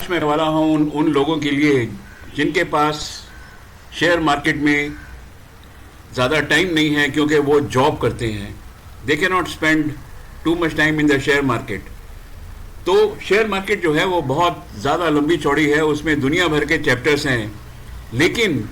आज मैं वाला हूँ उन लोगों के लिए जिनके पास शेयर मार्केट में ज़्यादा टाइम नहीं है, क्योंकि वो जॉब करते हैं। They can not spend too much time in the share market. तो शेयर मार्केट जो है वो बहुत ज़्यादा लंबी चौड़ी है, उसमें दुनिया भर के चैप्टर्स हैं। लेकिन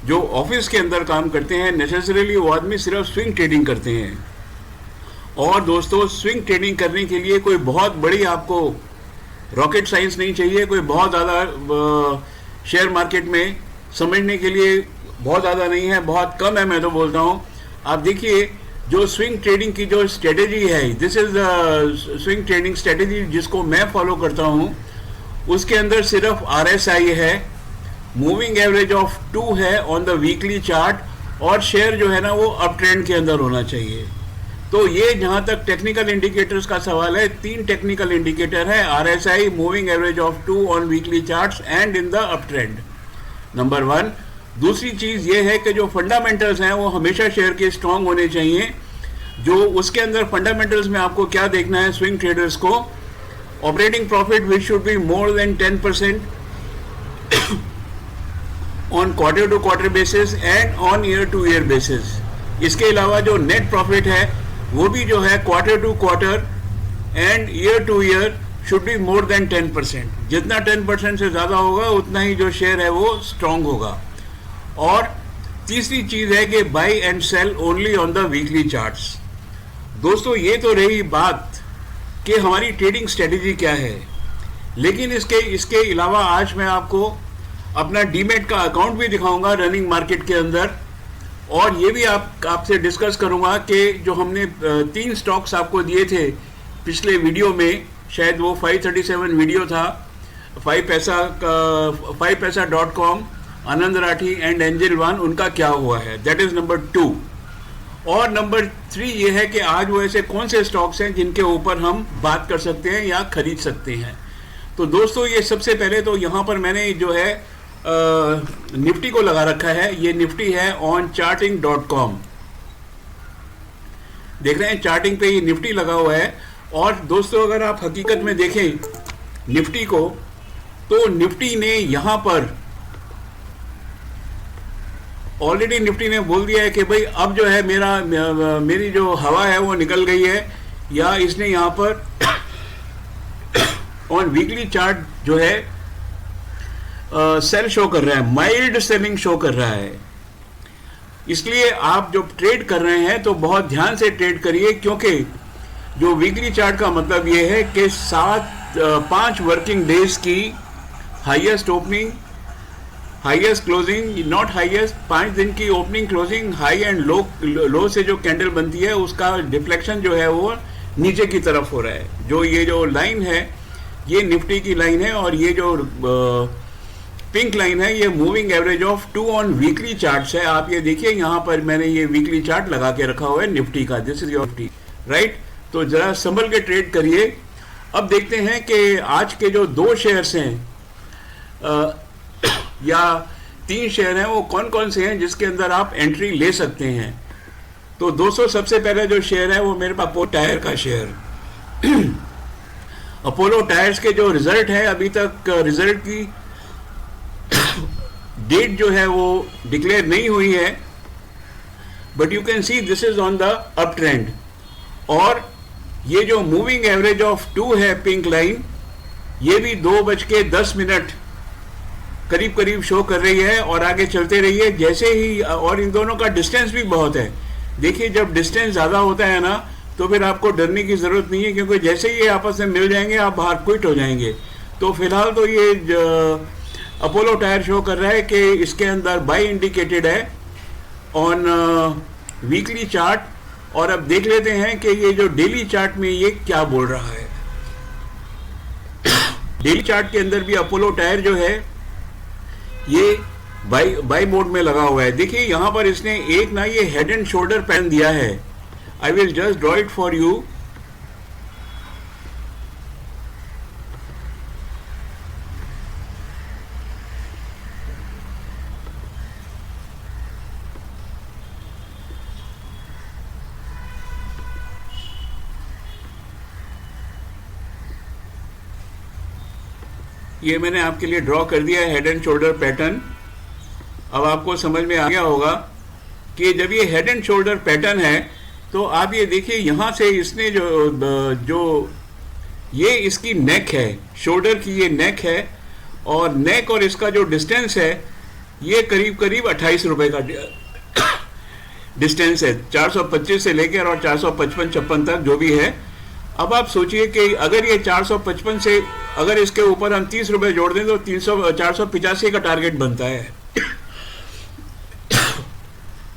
जो ऑफिस के अंदर काम करते हैं नेसेसरीली वो आदमी सिर्फ स्विंग ट्रेडिंग करते हैं। और दोस्तों, स्विंग ट्रेडिंग करने के लिए कोई बहुत बड़ी आपको रॉकेट साइंस नहीं चाहिए, कोई बहुत ज़्यादा शेयर मार्केट में समझने के लिए बहुत ज़्यादा नहीं है, बहुत कम है। मैं तो बोलता हूँ, आप देखिए जो स्विंग ट्रेडिंग की जो स्ट्रेटेजी है, this is swing trading strategy जिसको मैं फॉलो करता हूँ। उसके अंदर सिर्फ RSI है, मूविंग एवरेज ऑफ 2 है ऑन द वीकली चार्ट, और शेयर जो है ना वो अप ट्रेंड के अंदर होना चाहिए। तो ये जहाँ तक टेक्निकल इंडिकेटर्स का सवाल है, 3 टेक्निकल इंडिकेटर है, RSI, moving average of 2 on weekly charts and in the up trend, number 1। दूसरी चीज़ ये है कि जो फंडामेंटल्स हैं वो हमेशा शेयर के स्ट्रांग होने चाहिए। जो उसके अंदर फंडामेंटल्स में आपको क्या देखना है स्विंग ट्रेडर्स को, operating profit which should be more than 10% on quarter to quarter basis and on year to year basis. इसके अलावा जो नेट प्रॉफिट है वो भी जो है quarter to quarter and year to year should be more than 10%। जितना 10% से ज़्यादा होगा उतना ही जो शेयर है वो स्ट्रांग होगा। और तीसरी चीज़ है कि buy and sell only on the weekly charts. दोस्तों, ये तो रही बात कि हमारी ट्रेडिंग स्ट्रेटेजी क्या है, लेकिन इसके अलावा आज मैं आपको अपना डीमेट का अकाउंट भी दिखाऊंगा रनिंग मार्केट के अंदर, और ये भी आपसे डिस्कस करूंगा कि जो हमने 3 स्टॉक्स आपको दिए थे पिछले वीडियो में, शायद वो 537 वीडियो था, 5paisa.com, Anand Rathi and angel one, उनका क्या हुआ है, दैट इज नंबर 2। और नंबर 3 ये है कि आज वो ऐसे कौन से स्टॉक्स हैं जिनके ऊपर हम बात कर सकते हैं या खरीद सकते हैं। तो दोस्तों, ये सबसे पहले तो यहाँ पर मैंने जो है निफ्टी को लगा रखा है। ये निफ्टी है ऑन charting.com, देख रहे हैं चार्टिंग पे ये निफ्टी लगा हुआ है। और दोस्तों, अगर आप हकीकत में देखें निफ्टी को, तो निफ्टी ने यहाँ पर ऑलरेडी निफ्टी ने बोल दिया है कि भाई अब जो है मेरी जो हवा है वो निकल गई है, या इसने यहाँ पर ऑन वीकली चार्ट जो है सेल शो कर रहा है, माइल्ड सेलिंग शो कर रहा है। इसलिए आप जो ट्रेड कर रहे हैं तो बहुत ध्यान से ट्रेड करिए, क्योंकि जो वीकली चार्ट का मतलब ये है कि 5 वर्किंग डेज की highest opening, highest closing, not highest, 5 दिन की opening, closing, high and low से जो कैंडल बनती है उसका डिफ्लेक्शन जो है वो नीचे की तरफ हो रहा है। जो ये जो लाइन है ये निफ्टी की लाइन है, और ये जो पिंक लाइन है ये moving average of 2 on weekly charts है। आप ये देखिए, यहाँ पर मैंने ये वीकली चार्ट लगा के रखा हुआ है निफ्टी का, this is your Nifty, right. तो जरा संभल के ट्रेड करिए। अब देखते हैं कि आज के जो 2 शेयर्स हैं या 3 शेयर हैं वो कौन कौन से हैं जिसके अंदर आप एंट्री ले सकते हैं। तो दोस्तों, सबसे पहले जो शेयर है वो मेरे पास अपोलो टायर का शेयर अपोलो टायर्स के जो रिजल्ट है, अभी तक रिजल्ट की डेट जो है वो डिक्लेयर नहीं हुई है, but you can see this is on the up trend. और ये जो मूविंग एवरेज ऑफ 2 है पिंक लाइन, ये भी 2:10 करीब करीब शो कर रही है, और आगे चलते रही है जैसे ही। और इन दोनों का डिस्टेंस भी बहुत है। देखिए, जब डिस्टेंस ज़्यादा होता है ना तो फिर आपको डरने की ज़रूरत नहीं है, क्योंकि जैसे ही ये आपस में मिल जाएंगे आप बाहर क्विट हो जाएंगे। तो फिलहाल तो ये अपोलो टायर शो कर रहा है कि इसके अंदर बाई इंडिकेटेड है ऑन वीकली चार्ट। और अब देख लेते हैं कि ये जो डेली चार्ट में ये क्या बोल रहा है। डेली चार्ट के अंदर भी अपोलो टायर जो है ये बाई मोड में लगा हुआ है। देखिए, यहाँ पर इसने एक ना ये हेड एंड शोल्डर पैटर्न दिया है। I will just draw it for you. ये मैंने आपके लिए ड्रॉ कर दिया है हेड एंड शोल्डर पैटर्न। अब आपको समझ में आ गया होगा कि जब ये हेड एंड शोल्डर पैटर्न है तो आप ये देखिए यहाँ से इसने जो ये इसकी नेक है, शोल्डर की ये नेक है, और नेक और इसका जो डिस्टेंस है ये करीब करीब 28 रुपए का डिस्टेंस है, 425 से लेकर और 455-56 तक जो भी है। अब आप सोचिए कि अगर ये 455 से अगर इसके ऊपर हम 30 रुपए जोड़ दें तो 485 का टारगेट बनता है।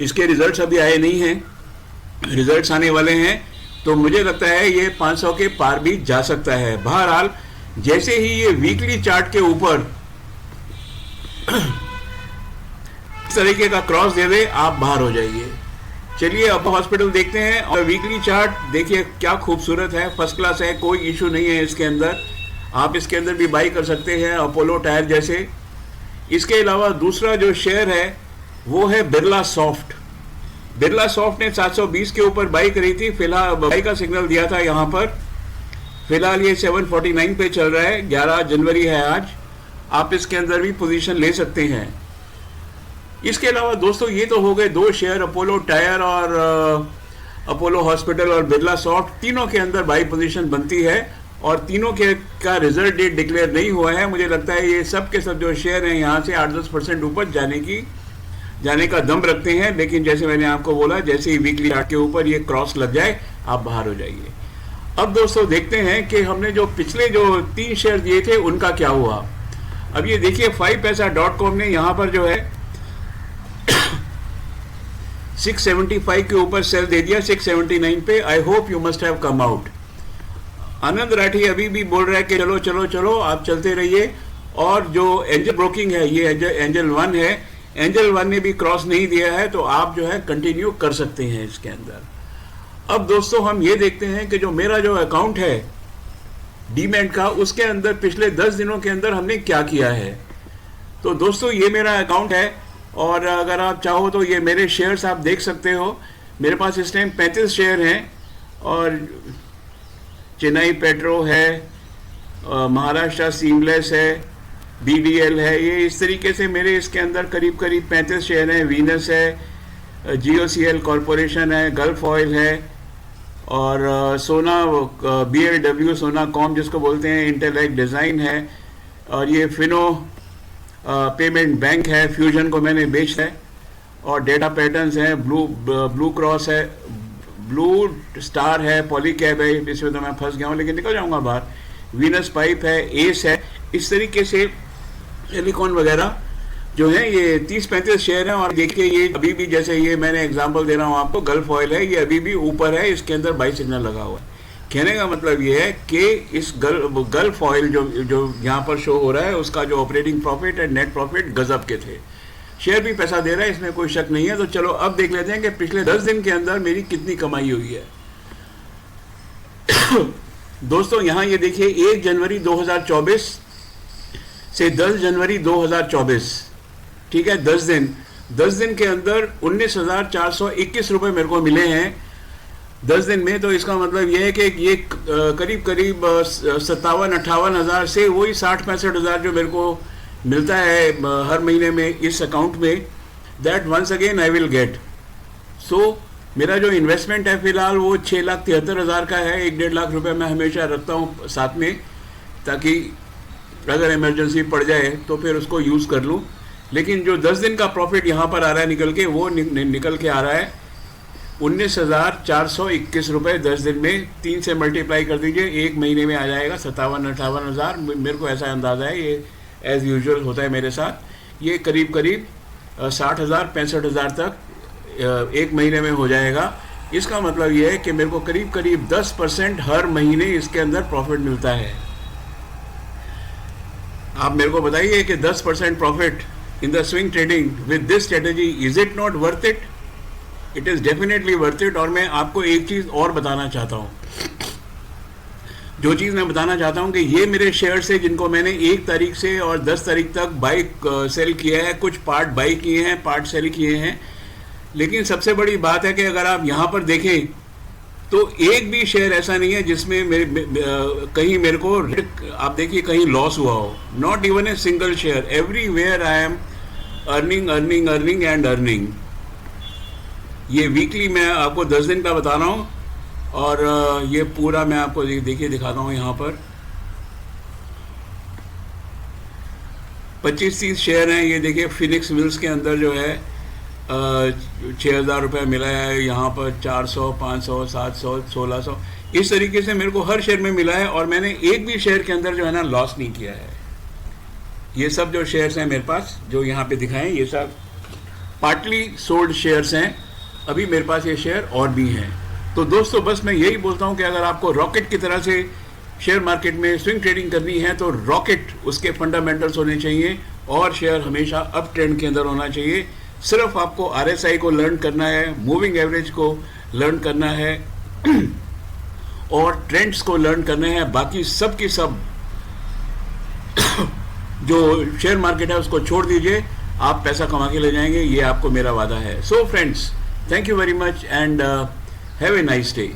इसके रिजल्ट्स अभी आए नहीं हैं, रिजल्ट्स आने वाले हैं, तो मुझे लगता है ये 500 के पार भी जा सकता है। बहरहाल जैसे ही ये वीकली चार्ट के ऊपर इस तरीके का क्रॉस दे दे आप बाहर हो जाइए। चलिए अब हॉस्पिटल देखते हैं और वीकली चार्ट देखिए क्या खूबसूरत है, फर्स्ट क्लास है, कोई इशू नहीं है इसके अंदर। आप इसके अंदर भी बाई कर सकते हैं अपोलो टायर जैसे। इसके अलावा दूसरा जो शेयर है वो है बिरला सॉफ्ट। बिरला सॉफ्ट ने 720 के ऊपर बाई करी थी, फिलहाल बाई का सिग्नल दिया था यहाँ पर। फिलहाल ये 749 पे चल रहा है, 11 जनवरी है आज। आप इसके अंदर भी पोजीशन ले सकते हैं। इसके अलावा दोस्तों ये तो हो गए दो शेयर, अपोलो टायर और अपोलो हॉस्पिटल और बिरला सॉफ्ट। तीनों के अंदर बाई पोजीशन बनती है और तीनों के का रिजल्ट डेट डिक्लेयर नहीं हुआ है। मुझे लगता है ये सब के सब जो शेयर हैं यहाँ से 8-10% ऊपर जाने का दम रखते हैं, लेकिन जैसे मैंने आपको बोला जैसे ही वीकली चार्ट के ऊपर ये क्रॉस लग जाए आप बाहर हो जाइए। अब दोस्तों देखते हैं कि हमने जो पिछले जो 3 शेयर दिए थे उनका क्या हुआ। अब ये देखिए 5paisa.com ने यहाँ पर जो है 675 के ऊपर सेल दे दिया 679 पे। I hope you must have come out. Anand Rathi अभी भी बोल रहा है कि चलो चलो चलो आप चलते रहिए। और जो एंजल ब्रोकिंग है ये एंजल 1 है, एंजल 1 ने भी क्रॉस नहीं दिया है, तो आप जो है कंटिन्यू कर सकते हैं इसके अंदर। अब दोस्तों हम ये देखते हैं कि जो मेरा जो अकाउंट है डीमैट का, उसके अंदर पिछले 10 दिनों के अंदर हमने क्या किया है। तो दोस्तों ये मेरा अकाउंट है और अगर आप चाहो तो ये मेरे शेयर्स आप देख सकते हो। मेरे पास इस टाइम 35 शेयर हैं और चेन्नई पेट्रो है, महाराष्ट्र सीमलेस है, BDL है, ये इस तरीके से मेरे इसके अंदर करीब करीब 35 शेयर हैं। वीनस है, GOCL कॉरपोरेशन है, गल्फ ऑयल है और सोना BLW सोना कॉम जिसको बोलते हैं, इंटेलेक्ट डिज़ाइन है और ये फिनो पेमेंट बैंक है, फ्यूजन को मैंने बेचा है और डेटा पैटर्न्स है, ब्लू क्रॉस है, ब्लू स्टार है, पॉलीकैब है, इसमें तो मैं फंस गया हूँ लेकिन निकल जाऊँगा बाहर, वीनस पाइप है, एस है। इस तरीके से सिलिकॉन वगैरह जो है ये 30-35 शेयर हैं। और देखिए ये अभी भी, जैसे ये मैंने एग्जांपल दे रहा हूँ आपको, गल्फ ऑयल है, ये अभी भी ऊपर है, इसके अंदर बाई सिग्नल लगा हुआ है। कहने का मतलब ये है कि इस गल्फ ऑयल जो यहाँ पर शो हो रहा है उसका जो ऑपरेटिंग प्रॉफिट है, नेट प्रॉफिट गजब के थे। शेयर भी पैसा दे रहा है, इसमें कोई शक नहीं है। तो चलो अब देख लेते हैं कि पिछले 10 दिन के अंदर मेरी कितनी कमाई हुई है। दोस्तों यहाँ ये देखिए 1 जनवरी 2024 से 10 जनवरी 2024, ठीक है, 10 दिन के अंदर 19,421 रुपये मेरे को मिले हैं 10 दिन में। तो इसका मतलब यह है कि ये करीब करीब 57-58 हज़ार से वही 60-65 हज़ार जो मेरे को मिलता है हर महीने में इस अकाउंट में, that once again I will get. So मेरा जो इन्वेस्टमेंट है फिलहाल वो 6,73,000 का है। 1-1.5 लाख रुपए मैं हमेशा रखता हूँ साथ में, ताकि अगर इमरजेंसी पड़ जाए तो फिर उसको यूज़ कर लूँ। लेकिन जो 10 दिन का प्रॉफिट यहाँ पर आ रहा है निकल के, वो निकल के आ रहा है 19,421 रुपये 10 दिन में। 3 से मल्टीप्लाई कर दीजिए, 1 महीने में आ जाएगा 57-58 हज़ार। मेरे को ऐसा अंदाज़ा है, ये एज़ यूजुअल होता है मेरे साथ। ये करीब करीब 60,000-65 हज़ार तक 1 महीने में हो जाएगा। इसका मतलब ये है कि मेरे को करीब करीब 10% हर महीने इसके अंदर प्रॉफिट मिलता है। आप मेरे को बताइए कि 10% profit in the swing trading with this strategy, is it not worth it? It is definitely worth it. और मैं आपको एक चीज़ और बताना चाहता हूँ, जो चीज़ मैं बताना चाहता हूँ कि ये मेरे शेयर्स है जिनको मैंने 1 तारीख से और 10 तारीख तक बाई सेल किया है। कुछ पार्ट बाई किए हैं, पार्ट सेल किए हैं। लेकिन सबसे बड़ी बात है कि अगर आप यहाँ पर देखें तो एक भी शेयर ऐसा नहीं है जिसमें कहीं मेरे को आप देखिए कहीं लॉस हुआ हो, not even a single share, everywhere I am earning earning earning and earning. ये वीकली मैं आपको 10 दिन का बता रहा हूँ, और ये पूरा मैं आपको देखिए दिखाता हूँ। यहाँ पर 25-30 शेयर हैं। ये देखिए फिनिक्स मिल्स के अंदर जो है 6,000 रुपये मिला है, यहाँ पर 400, 500, 700, 1600, इस तरीके से मेरे को हर शेयर में मिला है, और मैंने एक भी शेयर के अंदर जो है ना लॉस नहीं किया है। ये सब जो शेयर्स हैं मेरे पास जो यहाँ पे दिखाएं, ये सब पार्टली सोल्ड शेयर्स हैं। अभी मेरे पास ये शेयर और भी हैं। तो दोस्तों बस मैं यही बोलता हूँ कि अगर आपको रॉकेट की तरह से शेयर मार्केट में स्विंग ट्रेडिंग करनी है तो रॉकेट उसके फंडामेंटल्स होने चाहिए, और शेयर हमेशा अप ट्रेंड के अंदर होना चाहिए। सिर्फ आपको RSI को लर्न करना है, मूविंग एवरेज को लर्न करना है और ट्रेंड्स को लर्न करने हैं। बाकी सब की सब जो शेयर मार्केट है उसको छोड़ दीजिए, आप पैसा कमा के ले जाएंगे, ये आपको मेरा वादा है। So friends, thank you very much and have a nice day.